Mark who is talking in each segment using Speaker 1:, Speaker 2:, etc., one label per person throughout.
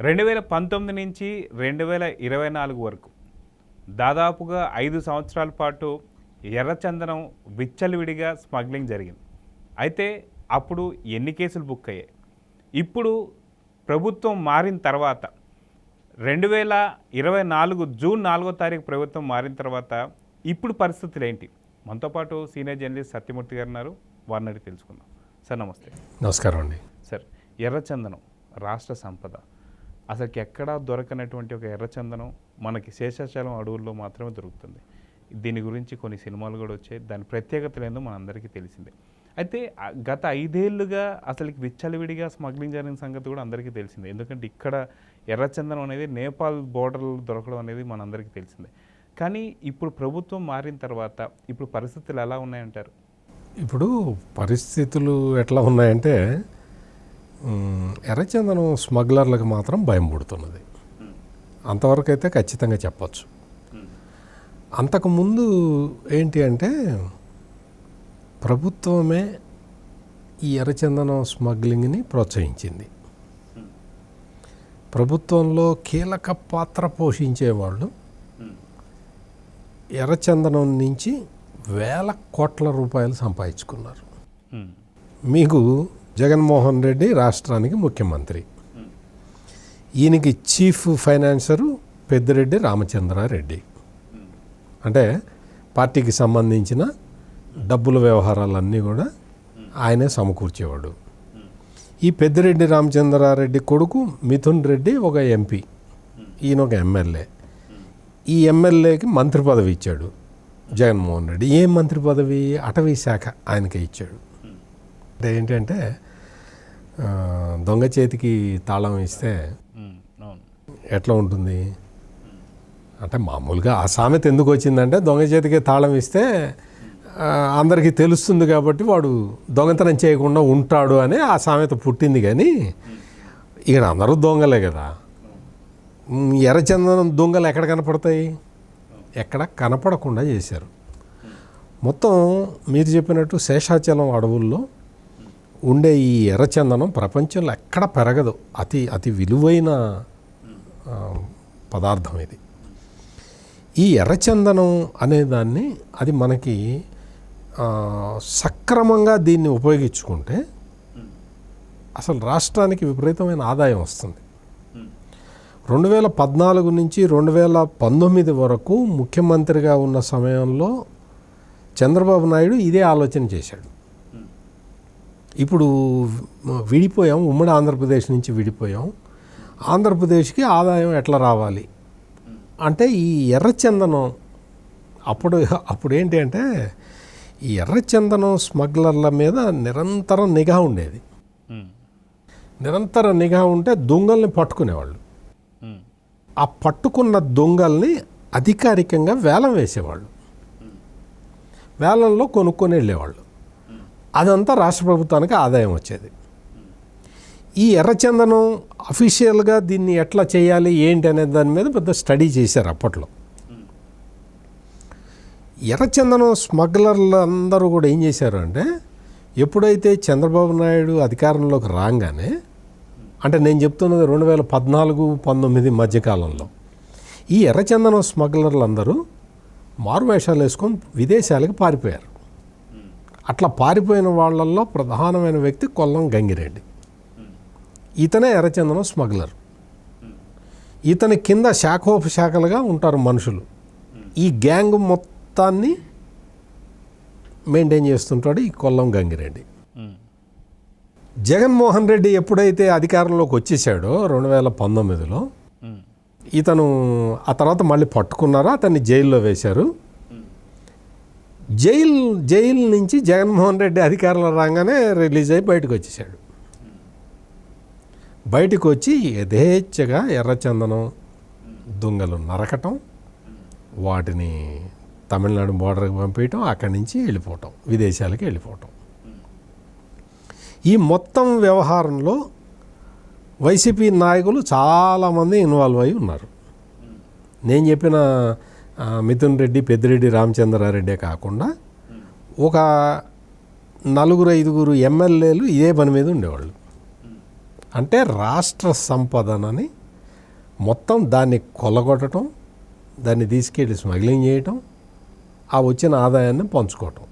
Speaker 1: 2019 నుంచి 2024 వరకు దాదాపుగా 5 సంవత్సరాల పాటు ఎర్రచందనం విచ్చలవిడిగా స్మగ్లింగ్ జరిగింది. అయితే అప్పుడు ఎన్ని కేసులు బుక్ అయ్యాయి? ఇప్పుడు ప్రభుత్వం మారిన తర్వాత 2024 జూన్ 4వ తారీఖు ప్రభుత్వం మారిన తర్వాత ఇప్పుడు పరిస్థితులు ఏంటి? మనతో పాటు సీనియర్ జర్నలిస్ట్ సత్యమూర్తి గారు ఉన్నారు. వారిని అడిగి తెలుసుకుందాం. సార్ నమస్తే.
Speaker 2: నమస్కారం అండి.
Speaker 1: సార్, ఎర్రచందనం రాష్ట్ర సంపద, అసలుకి ఎక్కడా దొరకనటువంటి ఒక ఎర్రచందనం మనకి శేషాచలం అడవుల్లో మాత్రమే దొరుకుతుంది. దీని గురించి కొన్ని సినిమాలు కూడా వచ్చాయి. దాని ప్రత్యేకతలు ఏందో మనందరికీ తెలిసిందే. అయితే గత 5 ఏళ్ళుగా అసలుకి విచ్చలవిడిగా స్మగ్లింగ్ జరిగిన సంగతి కూడా అందరికీ తెలిసిందే. ఎందుకంటే ఇక్కడ ఎర్రచందనం అనేది నేపాల్ బోర్డర్లో దొరకడం అనేది మనందరికీ తెలిసిందే. కానీ ఇప్పుడు ప్రభుత్వం మారిన తర్వాత ఇప్పుడు పరిస్థితులు ఎలా ఉన్నాయంటారు?
Speaker 2: ఇప్పుడు పరిస్థితులు ఎట్లా ఉన్నాయంటే ఎర్రచందనం స్మగ్లర్లకు మాత్రం భయం పుడుతున్నది. అంతవరకు అయితే ఖచ్చితంగా చెప్పచ్చు. అంతకుముందు ఏంటి అంటే ప్రభుత్వమే ఈ ఎర్రచందనం స్మగ్లింగ్ని ప్రోత్సహించింది. ప్రభుత్వంలో కీలక పాత్ర పోషించేవాళ్ళు ఎర్రచందనం నుంచి వేల కోట్ల రూపాయలు సంపాదించుకున్నారు. మీకు జగన్మోహన్ రెడ్డి రాష్ట్రానికి ముఖ్యమంత్రి, ఈయనకి చీఫ్ ఫైనాన్సరు పెద్దిరెడ్డి రామచంద్రారెడ్డి. అంటే పార్టీకి సంబంధించిన డబ్బుల వ్యవహారాలన్నీ కూడా ఆయనే సమకూర్చేవాడు. ఈ పెద్దిరెడ్డి రామచంద్రారెడ్డి కొడుకు మిథున్ రెడ్డి ఒక ఎంపీ, ఈయన ఒక ఎమ్మెల్యే. ఈ ఎమ్మెల్యేకి మంత్రి పదవి ఇచ్చాడు జగన్మోహన్ రెడ్డి. ఏం మంత్రి పదవి? అటవీ శాఖ ఆయనకే ఇచ్చాడు. అంటే ఏంటంటే దొంగ చేతికి తాళం ఇస్తే ఎట్లా ఉంటుంది అంటే, మామూలుగా ఆ సామెత ఎందుకు వచ్చిందంటే, దొంగ చేతికి తాళం ఇస్తే అందరికీ తెలుస్తుంది కాబట్టి వాడు దొంగతనం చేయకుండా ఉంటాడు అని ఆ సామెత పుట్టింది. కానీ ఇక్కడ అందరూ దొంగలే కదా. ఎర్రచందనం దొంగలు ఎక్కడ కనపడతాయి? ఎక్కడ కనపడకుండా చేశారు. మొత్తం మీరు చెప్పినట్టు శేషాచలం అడవుల్లో ఉండే ఈ ఎర్రచందనం ప్రపంచంలో ఎక్కడ పెరగదు. అతి విలువైన పదార్థం ఇది. ఈ ఎర్రచందనం అనేదాన్ని అది మనకి సక్రమంగా దీన్ని ఉపయోగించుకుంటే అసలు రాష్ట్రానికి విపరీతమైన ఆదాయం వస్తుంది. 2014 నుంచి 2019 వరకు ముఖ్యమంత్రిగా ఉన్న సమయంలో చంద్రబాబు నాయుడు ఇదే ఆలోచన చేశాడు. ఇప్పుడు విడిపోయాం, ఉమ్మడి ఆంధ్రప్రదేశ్ నుంచి విడిపోయాం. ఆంధ్రప్రదేశ్కి ఆదాయం ఎట్లా రావాలి అంటే ఈ ఎర్రచందనం అప్పుడు ఏంటి అంటే ఈ ఎర్రచందనం స్మగ్లర్ల మీద నిరంతరం నిఘా ఉండేది. నిరంతర నిఘా ఉంటే దొంగల్ని పట్టుకునేవాళ్ళు. ఆ పట్టుకున్న దొంగల్ని అధికారికంగా వేలం వేసేవాళ్ళు. వేలంలో కొనుక్కొని వెళ్ళేవాళ్ళు. అదంతా రాష్ట్ర ప్రభుత్వానికి ఆదాయం వచ్చేది. ఈ ఎర్రచందనం అఫీషియల్గా దీన్ని ఎట్లా చేయాలి ఏంటి అనే దాని మీద పెద్ద స్టడీ చేశారు అప్పట్లో. ఎర్రచందనం స్మగ్లర్లు అందరూ కూడా ఏం చేశారు అంటే, ఎప్పుడైతే చంద్రబాబు నాయుడు అధికారంలోకి రాగానే, అంటే నేను చెప్తున్నది 2014-19 మధ్యకాలంలో, ఈ ఎర్రచందనం స్మగ్లర్లు అందరూ మారువేషాలు వేసుకొని విదేశాలకు పారిపోయారు. అట్లా పారిపోయిన వాళ్ళల్లో ప్రధానమైన వ్యక్తి కొల్లం గంగిరెడ్డి. ఇతనే ఎర్రచందనం స్మగ్లర్. ఇతని కింద శాఖోపశాఖలుగా ఉంటారు మనుషులు. ఈ గ్యాంగ్ మొత్తాన్ని మెయింటైన్ చేస్తుంటాడు ఈ కొల్లం గంగిరెడ్డి. జగన్మోహన్ రెడ్డి ఎప్పుడైతే అధికారంలోకి వచ్చేసాడో 2019లో, ఇతను ఆ తర్వాత మళ్ళీ పట్టుకున్నారో అతన్ని జైల్లో వేశారు. జైలు నుంచి జగన్మోహన్ రెడ్డి అధికారంలో రాగానే రిలీజ్ అయ్యి బయటకు వచ్చేసాడు. బయటకు వచ్చి యథేచ్ఛగా ఎర్రచందనం దొంగలు నరకటం, వాటిని తమిళనాడు బోర్డర్కి పంపించటం, అక్కడి నుంచి వెళ్ళిపోవటం, విదేశాలకి వెళ్ళిపోవటం. ఈ మొత్తం వ్యవహారంలో వైసీపీ నాయకులు చాలామంది ఇన్వాల్వ్ అయి ఉన్నారు. నేను చెప్పిన మిథున్ రెడ్డి, పెద్దిరెడ్డి రామచంద్రారెడ్డే కాకుండా ఒక 4-5 ఎమ్మెల్యేలు ఇదే పని మీద ఉండేవాళ్ళు. అంటే రాష్ట్ర సంపదనని మొత్తం దాన్ని కొల్లగొట్టడం, దాన్ని తీసుకెళ్ళి స్మగ్లింగ్ చేయటం, ఆ వచ్చిన ఆదాయాన్ని పంచుకోవటం.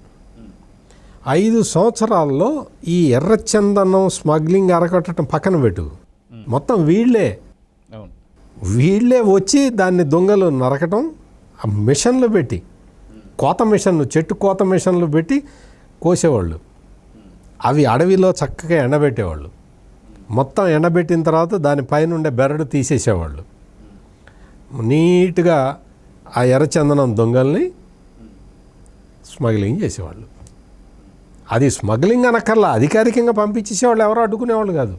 Speaker 2: 5 సంవత్సరాల్లో ఈ ఎర్రచందనం స్మగ్లింగ్ అరగొట్టడం పక్కన పెట్టు, మొత్తం వీళ్ళే వచ్చి దాన్ని దొంగలు నరకటం, ఆ మిషన్లు పెట్టి, కోత మిషన్లు, చెట్టు కోత మిషన్లు పెట్టి కోసేవాళ్ళు. అవి అడవిలో చక్కగా ఎండబెట్టేవాళ్ళు. మొత్తం ఎండబెట్టిన తర్వాత దానిపైన ఉండే బెరడు తీసేసేవాళ్ళు. నీట్గా ఆ ఎర్రచందనం దొంగల్ని స్మగ్లింగ్ చేసేవాళ్ళు. అది స్మగ్లింగ్ అనక్కర్లా, అధికారికంగా పంపించేసేవాళ్ళు, ఎవరు అడ్డుకునేవాళ్ళు కాదు,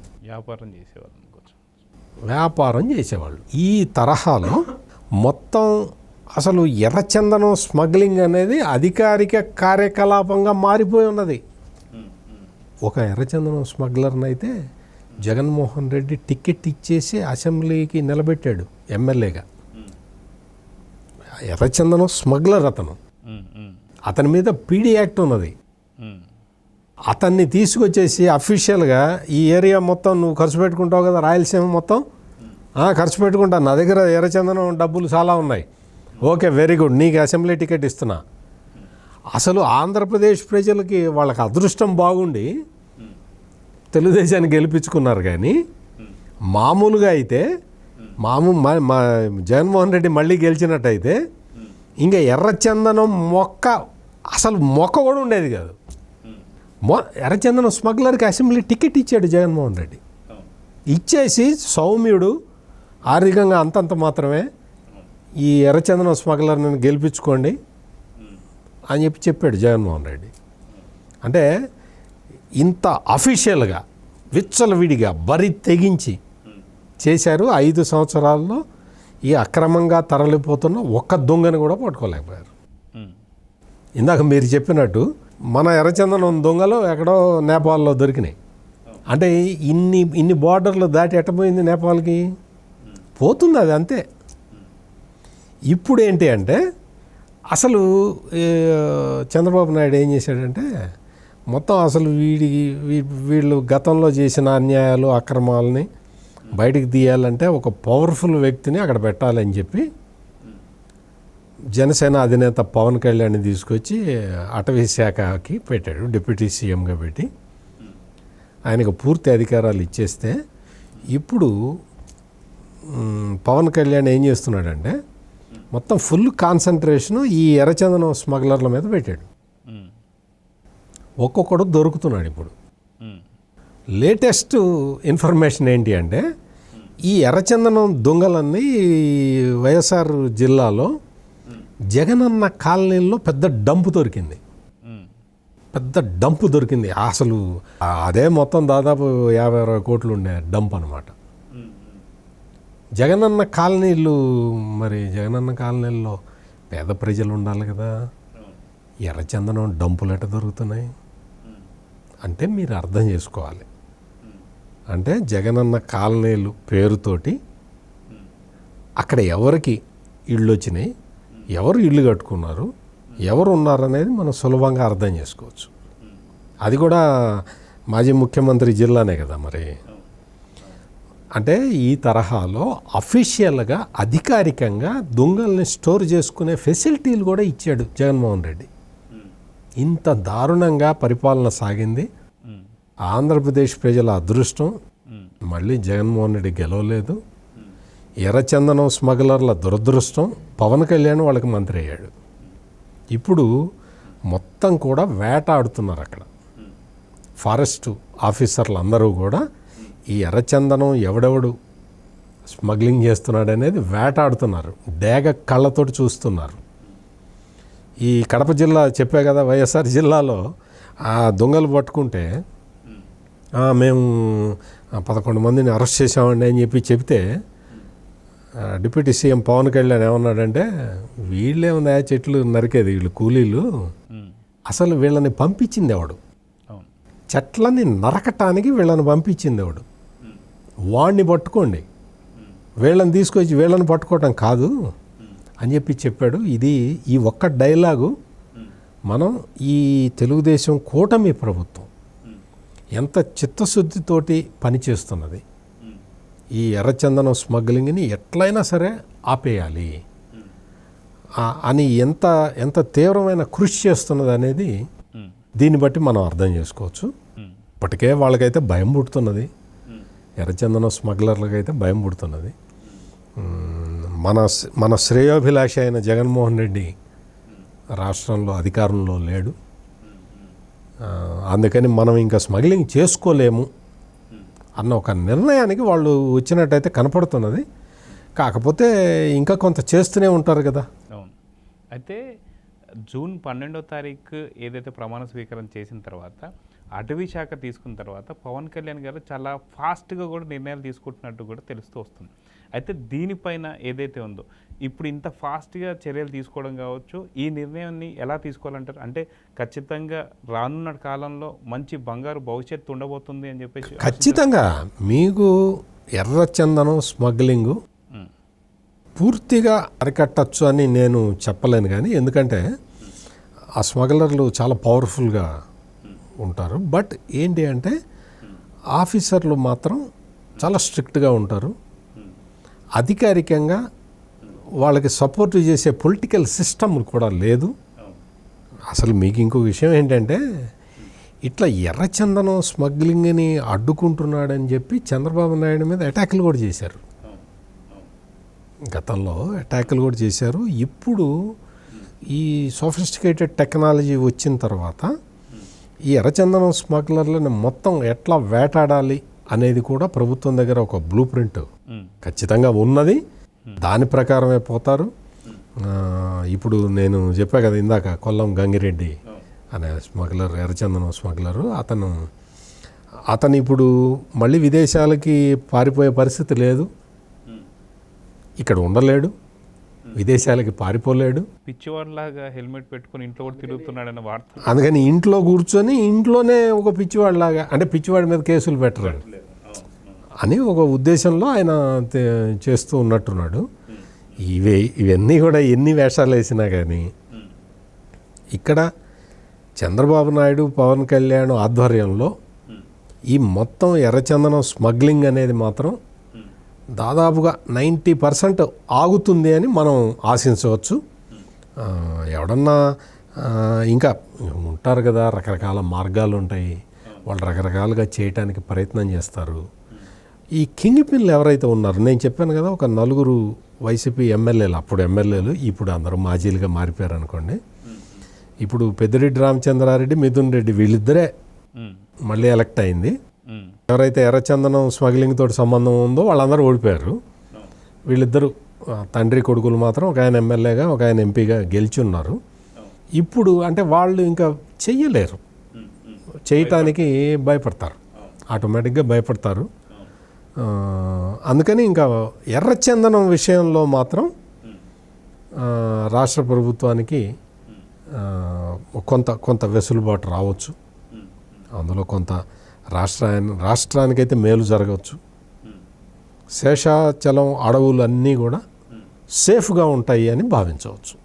Speaker 2: వ్యాపారం చేసేవాళ్ళు. ఈ తరహాలో మొత్తం అసలు ఎర్రచందనం స్మగ్లింగ్ అనేది అధికారిక కార్యకలాపంగా మారిపోయి ఉన్నది. ఒక ఎర్రచందనం స్మగ్లర్ని అయితే జగన్మోహన్ రెడ్డి టికెట్ ఇచ్చేసి అసెంబ్లీకి నిలబెట్టాడు ఎమ్మెల్యేగా. ఎర్రచందనం స్మగ్లర్ అతని మీద పీడీ యాక్ట్ ఉన్నది. అతన్ని తీసుకొచ్చేసి అఫీషియల్గా ఈ ఏరియా మొత్తం నువ్వు ఖర్చు పెట్టుకుంటావు కదా, రాయలసీమ మొత్తం ఖర్చు పెట్టుకుంటా, నా దగ్గర ఎర్రచందనం డబ్బులు చాలా ఉన్నాయి, ఓకే వెరీ గుడ్, నీకు అసెంబ్లీ టికెట్ ఇస్తున్నా. అసలు ఆంధ్రప్రదేశ్ ప్రజలకి వాళ్ళకి అదృష్టం బాగుండి తెలుగుదేశాన్ని గెలిపించుకున్నారు. కానీ మామూలుగా అయితే మా జగన్మోహన్ రెడ్డి మళ్ళీ గెలిచినట్టయితే ఇంకా ఎర్రచందనం మొక్క అసలు మొక్క కూడా ఉండేది కాదు. ఎర్రచందనం స్మగ్లర్కి అసెంబ్లీ టికెట్ ఇచ్చాడు జగన్మోహన్ రెడ్డి. ఇచ్చేసి సౌమ్యుడు, ఆర్థికంగా అంతంత మాత్రమే, ఈ ఎర్రచందనం స్మగ్లర్ని గెలిపించుకోండి అని చెప్పాడు జగన్మోహన్ రెడ్డి. అంటే ఇంత అఫీషియల్గా విచ్చలవిడిగా బరి తెగించి చేశారు. 5 సంవత్సరాల్లో ఈ అక్రమంగా తరలిపోతున్న ఒక్క దొంగని కూడా పట్టుకోలేకపోయారు. ఇందాక మీరు చెప్పినట్టు మన ఎర్రచందనం దొంగలు ఎక్కడో నేపాల్లో దొరికినాయి. అంటే ఇన్ని బార్డర్లు దాటి ఎట్టపోయింది నేపాల్కి, పోతుంది అది అంతే. ఇప్పుడు ఏంటి అంటే అసలు చంద్రబాబు నాయుడు ఏం చేశాడంటే మొత్తం అసలు వీళ్ళు గతంలో చేసిన అన్యాయాలు అక్రమాలని బయటికి తీయాలంటే ఒక పవర్ఫుల్ వ్యక్తిని అక్కడ పెట్టాలని చెప్పి జనసేన అధినేత పవన్ కళ్యాణ్ని తీసుకొచ్చి అటవీ శాఖకి పెట్టాడు, డిప్యూటీ సీఎంగా పెట్టి ఆయనకు పూర్తి అధికారాలు ఇచ్చేస్తే ఇప్పుడు పవన్ కళ్యాణ్ ఏం చేస్తున్నాడంటే మొత్తం ఫుల్ కాన్సన్ట్రేషను ఈ ఎర్రచందనం స్మగ్లర్ల మీద పెట్టాడు. ఒక్కొక్కడు దొరుకుతున్నాడు. ఇప్పుడు లేటెస్ట్ ఇన్ఫర్మేషన్ ఏంటి అంటే ఈ ఎర్రచందనం దొంగలన్నీ వైఎస్ఆర్ జిల్లాలో జగనన్న కాలనీల్లో పెద్ద డంపు దొరికింది. అసలు అదే మొత్తం దాదాపు 50-60 కోట్లు ఉండే డంప్ అనమాట. జగనన్న కాలనీలు, మరి జగనన్న కాలనీల్లో పేద ప్రజలు ఉండాలి కదా, ఎర్రచందనం డంపులు ఎట్ట దొరుకుతున్నాయి అంటే మీరు అర్థం చేసుకోవాలి. అంటే జగనన్న కాలనీలు పేరుతోటి అక్కడ ఎవరికి ఇళ్ళు వచ్చినాయి, ఎవరు ఇల్లు కట్టుకున్నారు, ఎవరు ఉన్నారనేది మనం సులభంగా అర్థం చేసుకోవచ్చు. అది కూడా మాజీ ముఖ్యమంత్రి జిల్లానే కదా. మరి అంటే ఈ తరహాలో అఫీషియల్గా అధికారికంగా దొంగల్ని స్టోర్ చేసుకునే ఫెసిలిటీలు కూడా ఇచ్చాడు జగన్మోహన్ రెడ్డి. ఇంత దారుణంగా పరిపాలన సాగింది. ఆంధ్రప్రదేశ్ ప్రజల అదృష్టం, మళ్ళీ జగన్మోహన్ రెడ్డి గెలవలేదు. ఎర్రచందనం స్మగ్లర్ల దురదృష్టం, పవన్ కళ్యాణ్ వాళ్ళకి మంత్రి అయ్యాడు. ఇప్పుడు మొత్తం కూడా వేటాడుతున్నారు అక్కడ. ఫారెస్ట్ ఆఫీసర్లు అందరూ కూడా ఈ ఎర్రచందనం ఎవడెవడు స్మగ్లింగ్ చేస్తున్నాడు అనేది వేటాడుతున్నారు, డేగ కళ్ళతోటి చూస్తున్నారు. ఈ కడప జిల్లా చెప్పే కదా, వైఎస్ఆర్ జిల్లాలో ఆ దొంగలు పట్టుకుంటే మేము 11 మందిని అరెస్ట్ చేసామండి అని చెప్తే డిప్యూటీ సీఎం పవన్ కళ్యాణ్ ఏమన్నాడంటే వీళ్ళేమన్నా చెట్లు నరికేది, వీళ్ళు కూలీలు, అసలు వీళ్ళని పంపించింది ఎవడు, చెట్లని నరకటానికి వీళ్ళని పంపించింది ఎవడు, వాడిని పట్టుకోండి, వీళ్ళని తీసుకొచ్చి వీళ్ళని పట్టుకోవటం కాదు అని చెప్పాడు. ఈ ఒక్క డైలాగు మనం ఈ తెలుగుదేశం కూటమి ప్రభుత్వం ఎంత చిత్తశుద్ధితోటి పనిచేస్తున్నది, ఈ ఎర్రచందనం స్మగ్లింగ్ని ఎట్లయినా సరే ఆపేయాలి అని ఎంత తీవ్రమైన కృషి చేస్తున్నది అనేది దీన్ని బట్టి మనం అర్థం చేసుకోవచ్చు. ఇప్పటికే వాళ్ళకైతే భయం పుడుతున్నది, ఎర్రచందనం స్మగ్లర్లకైతే భయం పుడుతున్నది. మన శ్రేయోభిలాష అయిన జగన్మోహన్ రెడ్డి రాష్ట్రంలో అధికారంలో లేడు. అందుకని మనం ఇంకా స్మగ్లింగ్ చేసుకోలేము అన్న ఒక నిర్ణయానికి వాళ్ళు వచ్చినట్టయితే కనపడుతున్నది. కాకపోతే ఇంకా కొంత చేస్తూనే ఉంటారు కదా.
Speaker 1: అవును. అయితే జూన్ 12వ తారీఖు ఏదైతే ప్రమాణ స్వీకారం చేసిన తర్వాత అటవీ శాఖ తీసుకున్న తర్వాత పవన్ కళ్యాణ్ గారు చాలా ఫాస్ట్గా కూడా నిర్ణయాలు తీసుకుంటున్నట్టు కూడా తెలుస్తూ వస్తుంది. అయితే దీనిపైన ఏదైతే ఉందో ఇప్పుడు ఇంత ఫాస్ట్గా చర్యలు తీసుకోవడం కావచ్చు, ఈ నిర్ణయాన్ని ఎలా తీసుకోవాలంటారు? అంటే ఖచ్చితంగా రానున్న కాలంలో మంచి బంగారు భవిష్యత్తు ఉండబోతుంది అని చెప్పేసి
Speaker 2: ఖచ్చితంగా మీకు ఎర్రచందనం స్మగ్లింగు పూర్తిగా అరికట్టచ్చు అని నేను చెప్పలేను. కానీ ఎందుకంటే ఆ స్మగ్లర్లు చాలా పవర్ఫుల్గా ఉంటారు. బట్ ఏంటి అంటే ఆఫీసర్లు మాత్రం చాలా స్ట్రిక్ట్గా ఉంటారు. అధికారికంగా వాళ్ళకి సపోర్ట్ చేసే పొలిటికల్ సిస్టమ్ కూడా లేదు. అసలు మీకు ఇంకో విషయం ఏంటంటే ఇట్లా ఎర్రచందనం స్మగ్లింగ్ని అడ్డుకుంటున్నాడని చెప్పి చంద్రబాబు నాయుడు మీద అటాకులు కూడా చేశారు. గతంలో అటాకులు కూడా చేశారు. ఇప్పుడు ఈ సోఫిస్టికేటెడ్ టెక్నాలజీ వచ్చిన తర్వాత ఈ ఎర్రచందనం స్మగ్లర్లను మొత్తం ఎట్లా వేటాడాలి అనేది కూడా ప్రభుత్వం దగ్గర ఒక బ్లూ ప్రింట్ ఖచ్చితంగా ఉన్నది. దాని ప్రకారమే పోతారు. ఇప్పుడు నేను చెప్పా కదా ఇందాక, కొల్లం గంగిరెడ్డి అనే స్మగ్లర్, ఎర్రచందనం స్మగ్లరు, అతను ఇప్పుడు మళ్ళీ విదేశాలకి పారిపోయే పరిస్థితి లేదు. ఇక్కడ ఉండలేడు, విదేశాలకి పారిపోలేడు.
Speaker 1: పిచ్చివాడిలాగా హెల్మెట్ పెట్టుకుని ఇంట్లో కూడా తిరుగుతున్నాడన్న వార్త.
Speaker 2: అందుకని ఇంట్లో కూర్చొని ఇంట్లోనే ఒక పిచ్చివాడిలాగా, అంటే పిచ్చివాడి మీద కేసులు పెట్టరు అని ఒక ఉద్దేశంలో ఆయన చేస్తూ ఉన్నట్టున్నాడు. ఇవన్నీ కూడా ఎన్ని వేషాలు వేసినా కానీ ఇక్కడ చంద్రబాబు నాయుడు, పవన్ కళ్యాణ్ ఆధ్వర్యంలో ఈ మొత్తం ఎర్రచందనం స్మగ్లింగ్ అనేది మాత్రం దాదాపుగా 90% ఆగుతుంది అని మనం ఆశించవచ్చు. ఎవడన్నా ఇంకా ఉంటారు కదా, రకరకాల మార్గాలు ఉంటాయి, వాళ్ళు రకరకాలుగా చేయటానికి ప్రయత్నం చేస్తారు. ఈ కింగ్ పిన్లు ఎవరైతే ఉన్నారో, నేను చెప్పాను కదా, ఒక 4 వైసీపీ ఎమ్మెల్యేలు, అప్పుడు ఎమ్మెల్యేలు, ఇప్పుడు అందరూ మాజీలుగా మారిపోయారు అనుకోండి. ఇప్పుడు పెద్దిరెడ్డి రామచంద్రారెడ్డి, మిథున్ రెడ్డి వీళ్ళిద్దరే మళ్ళీ ఎలక్ట్ అయింది. ఎవరైతే ఎర్రచందనం స్మగ్లింగ్ తోటి సంబంధం ఉందో వాళ్ళందరూ ఓడిపోయారు. వీళ్ళిద్దరూ తండ్రి కొడుకులు మాత్రం ఒక ఆయన ఎమ్మెల్యేగా, ఒక ఆయన ఎంపీగా గెలిచి ఉన్నారు. ఇప్పుడు అంటే వాళ్ళు ఇంకా చెయ్యలేరు, చేయటానికి భయపడతారు, ఆటోమేటిక్గా భయపడతారు. అందుకని ఇంకా ఎర్రచందనం విషయంలో మాత్రం రాష్ట్ర ప్రభుత్వానికి కొంత వెసులుబాటు రావచ్చు. అందులో కొంత రాష్ట్రానికైతే మేలు జరగవచ్చు. శేషాచలం అడవులు అన్నీ కూడా సేఫ్గా ఉంటాయి అని భావించవచ్చు.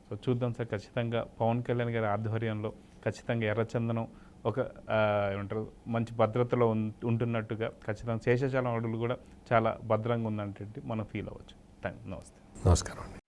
Speaker 1: సో చూద్దాం సార్, ఖచ్చితంగా పవన్ కళ్యాణ్ గారి ఆధ్వర్యంలో ఖచ్చితంగా ఎర్రచందనం ఒక ఏమంటారు మంచి భద్రతలో ఉంటున్నట్టుగా ఖచ్చితంగా శేషాచలం అడవులు కూడా చాలా భద్రంగా ఉందంటే మనం ఫీల్ అవ్వచ్చు. నమస్తే.
Speaker 2: నమస్కారం అండి.